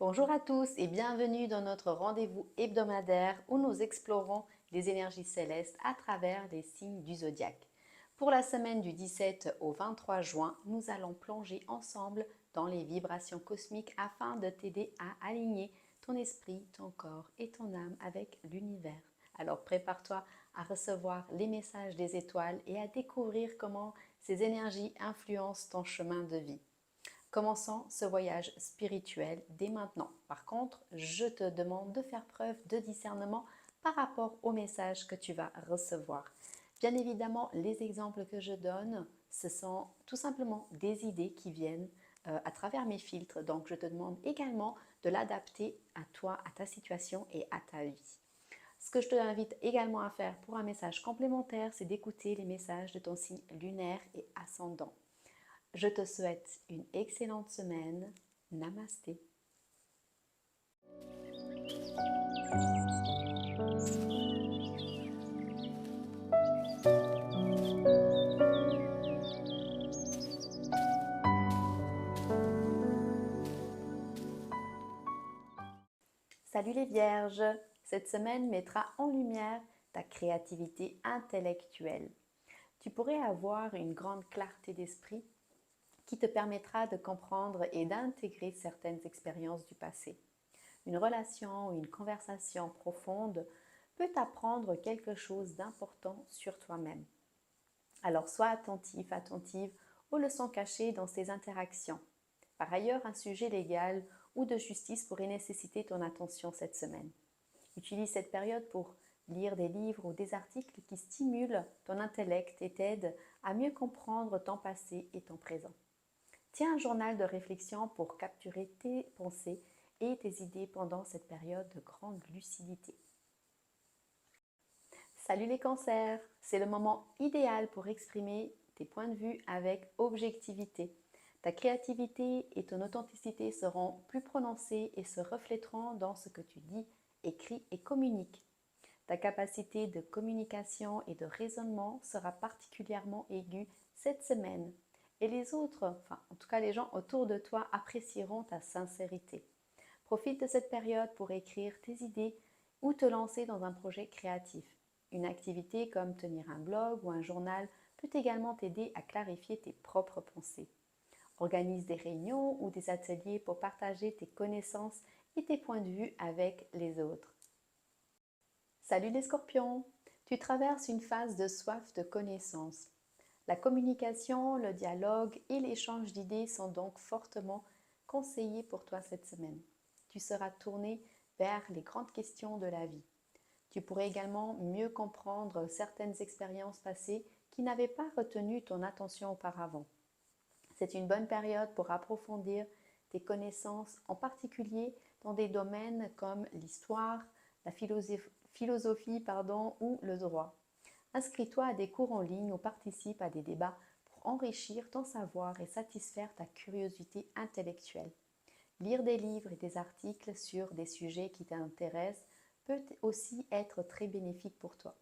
Bonjour à tous et bienvenue dans notre rendez-vous hebdomadaire où nous explorons les énergies célestes à travers les signes du zodiaque. Pour la semaine du 17 au 23 juin, nous allons plonger ensemble dans les vibrations cosmiques afin de t'aider à aligner ton esprit, ton corps et ton âme avec l'univers. Alors prépare-toi à recevoir les messages des étoiles et à découvrir comment ces énergies influencent ton chemin de vie. Commençons ce voyage spirituel dès maintenant. Par contre, je te demande de faire preuve de discernement par rapport au message que tu vas recevoir. Bien évidemment, les exemples que je donne, ce sont tout simplement des idées qui viennent à travers mes filtres. Donc, je te demande également de l'adapter à toi, à ta situation et à ta vie. Ce que je t'invite également à faire pour un message complémentaire, c'est d'écouter les messages de ton signe lunaire et ascendant. Je te souhaite une excellente semaine. Namasté. Salut les vierges. Cette semaine mettra en lumière ta créativité intellectuelle. Tu pourrais avoir une grande clarté d'esprit qui te permettra de comprendre et d'intégrer certaines expériences du passé. Une relation ou une conversation profonde peut t'apprendre quelque chose d'important sur toi-même. Alors sois attentif, attentive aux leçons cachées dans ces interactions. Par ailleurs, un sujet légal ou de justice pourrait nécessiter ton attention cette semaine. Utilise cette période pour lire des livres ou des articles qui stimulent ton intellect et t'aident à mieux comprendre ton passé et ton présent. Tiens un journal de réflexion pour capturer tes pensées et tes idées pendant cette période de grande lucidité. Salut les cancers, c'est le moment idéal pour exprimer tes points de vue avec objectivité. Ta créativité et ton authenticité seront plus prononcées et se reflèteront dans ce que tu dis, écris et communiques. Ta capacité de communication et de raisonnement sera particulièrement aiguë cette semaine et les autres, enfin en tout cas les gens autour de toi apprécieront ta sincérité. Profite de cette période pour écrire tes idées ou te lancer dans un projet créatif. Une activité comme tenir un blog ou un journal peut également t'aider à clarifier tes propres pensées. Organise des réunions ou des ateliers pour partager tes connaissances et tes points de vue avec les autres. Salut les scorpions! Tu traverses une phase de soif de connaissances. La communication, le dialogue et l'échange d'idées sont donc fortement conseillés pour toi cette semaine. Tu seras tourné vers les grandes questions de la vie. Tu pourrais également mieux comprendre certaines expériences passées qui n'avaient pas retenu ton attention auparavant. C'est une bonne période pour approfondir tes connaissances, en particulier dans des domaines comme l'histoire, la philosophie ou le droit. Inscris-toi à des cours en ligne ou participe à des débats pour enrichir ton savoir et satisfaire ta curiosité intellectuelle. Lire des livres et des articles sur des sujets qui t'intéressent peut aussi être très bénéfique pour toi.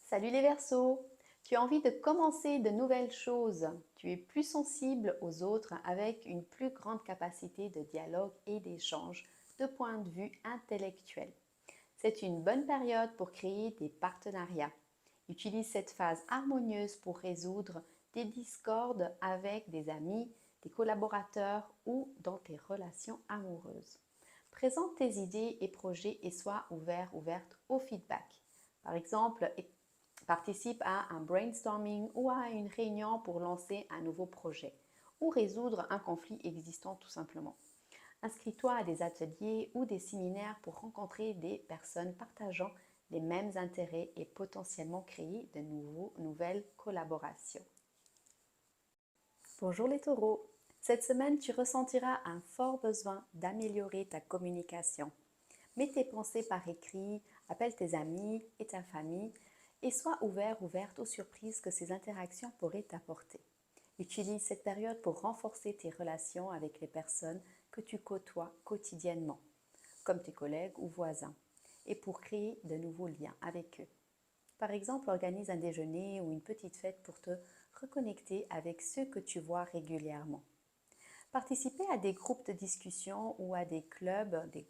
Salut les Verseaux! Tu as envie de commencer de nouvelles choses. Tu es plus sensible aux autres avec une plus grande capacité de dialogue et d'échange de points de vue intellectuels. C'est une bonne période pour créer des partenariats. Utilise cette phase harmonieuse pour résoudre des discordes avec des amis, des collaborateurs ou dans tes relations amoureuses. Présente tes idées et projets et sois ouverte au feedback. Par exemple, participe à un brainstorming ou à une réunion pour lancer un nouveau projet ou résoudre un conflit existant tout simplement. Inscris-toi à des ateliers ou des séminaires pour rencontrer des personnes partageant les mêmes intérêts et potentiellement créer de nouvelles collaborations. Bonjour les taureaux! Cette semaine, tu ressentiras un fort besoin d'améliorer ta communication. Mets tes pensées par écrit, appelle tes amis et ta famille et sois ouverte aux surprises que ces interactions pourraient t'apporter. Utilise cette période pour renforcer tes relations avec les personnes que tu côtoies quotidiennement, comme tes collègues ou voisins, et pour créer de nouveaux liens avec eux. Par exemple, organise un déjeuner ou une petite fête pour te reconnecter avec ceux que tu vois régulièrement. Participer à des groupes de discussion ou à des clubs, des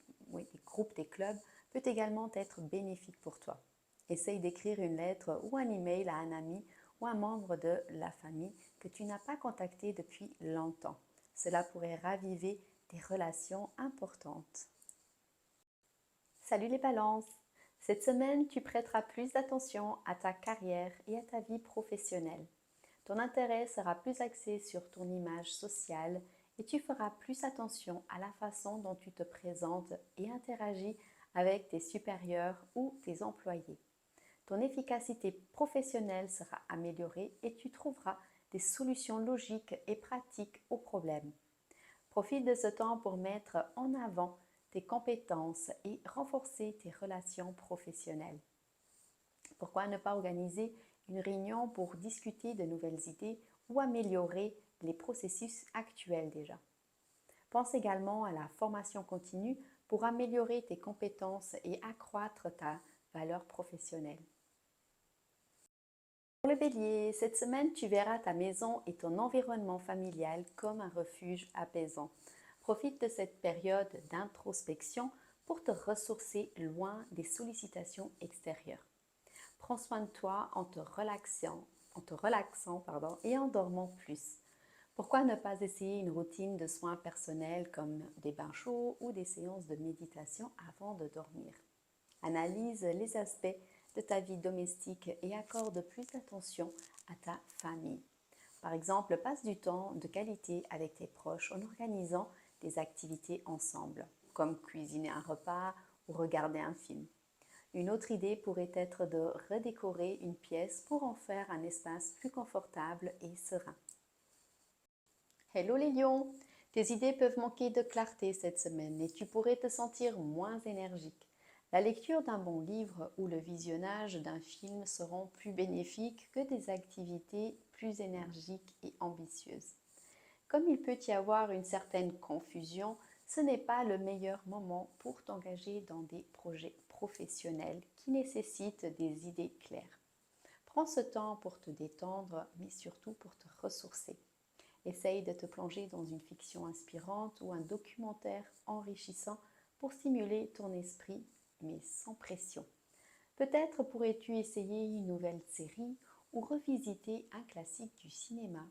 groupes, des clubs, peut également être bénéfique pour toi. Essaye d'écrire une lettre ou un email à un ami ou un membre de la famille que tu n'as pas contacté depuis longtemps. Cela pourrait raviver des relations importantes. Salut les balances! Cette semaine, tu prêteras plus d'attention à ta carrière et à ta vie professionnelle. Ton intérêt sera plus axé sur ton image sociale et tu feras plus attention à la façon dont tu te présentes et interagis avec tes supérieurs ou tes employés. Ton efficacité professionnelle sera améliorée et tu trouveras des solutions logiques et pratiques aux problèmes. Profite de ce temps pour mettre en avant tes compétences et renforcer tes relations professionnelles. Pourquoi ne pas organiser une réunion pour discuter de nouvelles idées ou améliorer les processus actuels déjà? Pense également à la formation continue pour améliorer tes compétences et accroître ta valeur professionnelle. Pour le bélier, cette semaine, tu verras ta maison et ton environnement familial comme un refuge apaisant. Profite de cette période d'introspection pour te ressourcer loin des sollicitations extérieures. Prends soin de toi en te relaxant et en dormant plus. Pourquoi ne pas essayer une routine de soins personnels comme des bains chauds ou des séances de méditation avant de dormir? Analyse les aspects de ta vie domestique et accorde plus d'attention à ta famille. Par exemple, passe du temps de qualité avec tes proches en organisant des activités ensemble, comme cuisiner un repas ou regarder un film. Une autre idée pourrait être de redécorer une pièce pour en faire un espace plus confortable et serein. Hello les lions! Tes idées peuvent manquer de clarté cette semaine et tu pourrais te sentir moins énergique. La lecture d'un bon livre ou le visionnage d'un film seront plus bénéfiques que des activités plus énergiques et ambitieuses. Comme il peut y avoir une certaine confusion, ce n'est pas le meilleur moment pour t'engager dans des projets professionnels qui nécessitent des idées claires. Prends ce temps pour te détendre, mais surtout pour te ressourcer. Essaye de te plonger dans une fiction inspirante ou un documentaire enrichissant pour stimuler ton esprit, mais sans pression. Peut-être pourrais-tu essayer une nouvelle série ou revisiter un classique du cinéma.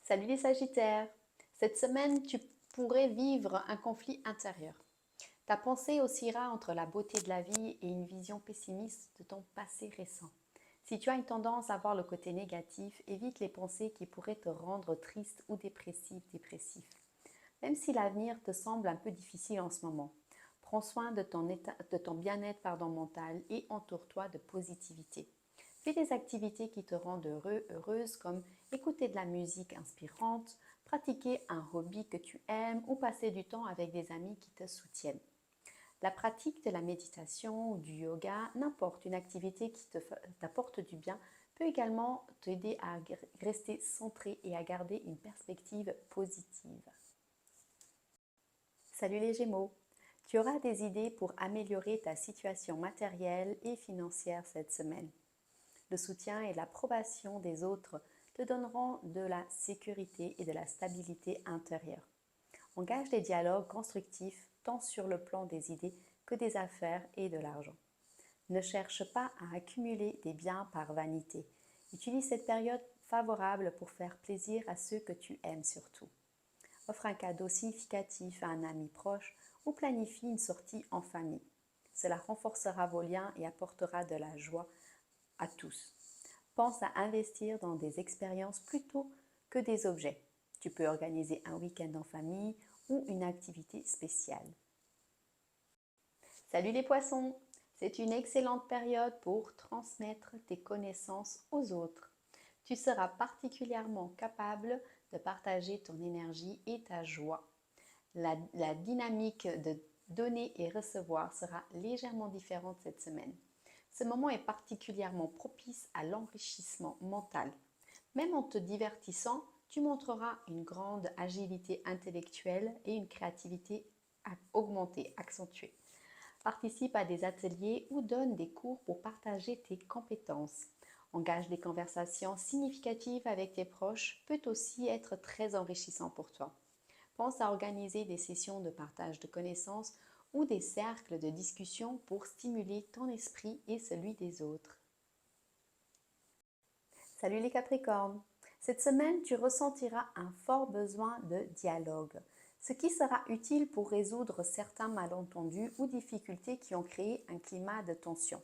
Salut les Sagittaires! Cette semaine, tu pourrais vivre un conflit intérieur. Ta pensée oscillera entre la beauté de la vie et une vision pessimiste de ton passé récent. Si tu as une tendance à voir le côté négatif, évite les pensées qui pourraient te rendre triste ou dépressif. Même si l'avenir te semble un peu difficile en ce moment, prends soin de ton bien-être mental et entoure-toi de positivité. Fais des activités qui te rendent heureuse comme écouter de la musique inspirante, pratiquer un hobby que tu aimes ou passer du temps avec des amis qui te soutiennent. La pratique de la méditation ou du yoga, n'importe une activité qui t'apporte du bien, peut également t'aider à rester centré et à garder une perspective positive. Salut les Gémeaux! Tu auras des idées pour améliorer ta situation matérielle et financière cette semaine. Le soutien et l'approbation des autres te donneront de la sécurité et de la stabilité intérieure. Engage des dialogues constructifs tant sur le plan des idées que des affaires et de l'argent. Ne cherche pas à accumuler des biens par vanité. Utilise cette période favorable pour faire plaisir à ceux que tu aimes surtout. Offre un cadeau significatif à un ami proche ou planifie une sortie en famille. Cela renforcera vos liens et apportera de la joie à tous. Pense à investir dans des expériences plutôt que des objets. Tu peux organiser un week-end en famille ou une activité spéciale. Salut les poissons! C'est une excellente période pour transmettre tes connaissances aux autres. Tu seras particulièrement capable de partager ton énergie et ta joie. La dynamique de donner et recevoir sera légèrement différente cette semaine. Ce moment est particulièrement propice à l'enrichissement mental. Même en te divertissant, tu montreras une grande agilité intellectuelle et une créativité augmentée, accentuée. Participe à des ateliers ou donne des cours pour partager tes compétences. Engage des conversations significatives avec tes proches peut aussi être très enrichissant pour toi. Pense à organiser des sessions de partage de connaissances ou des cercles de discussion pour stimuler ton esprit et celui des autres. Salut les Capricornes! Cette semaine, tu ressentiras un fort besoin de dialogue, ce qui sera utile pour résoudre certains malentendus ou difficultés qui ont créé un climat de tension.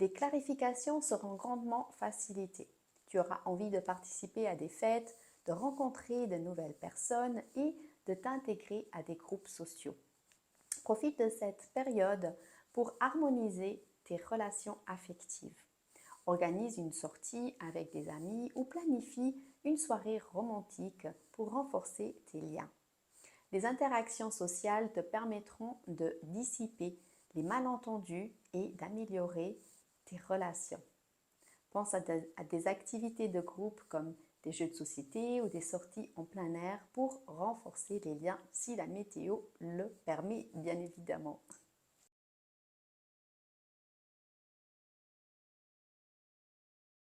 Les clarifications seront grandement facilitées. Tu auras envie de participer à des fêtes, de rencontrer de nouvelles personnes et de t'intégrer à des groupes sociaux. Profite de cette période pour harmoniser tes relations affectives. Organise une sortie avec des amis ou planifie une soirée romantique pour renforcer tes liens. Les interactions sociales te permettront de dissiper les malentendus et d'améliorer tes relations. Pense à des activités de groupe comme des jeux de société ou des sorties en plein air pour renforcer les liens si la météo le permet, bien évidemment.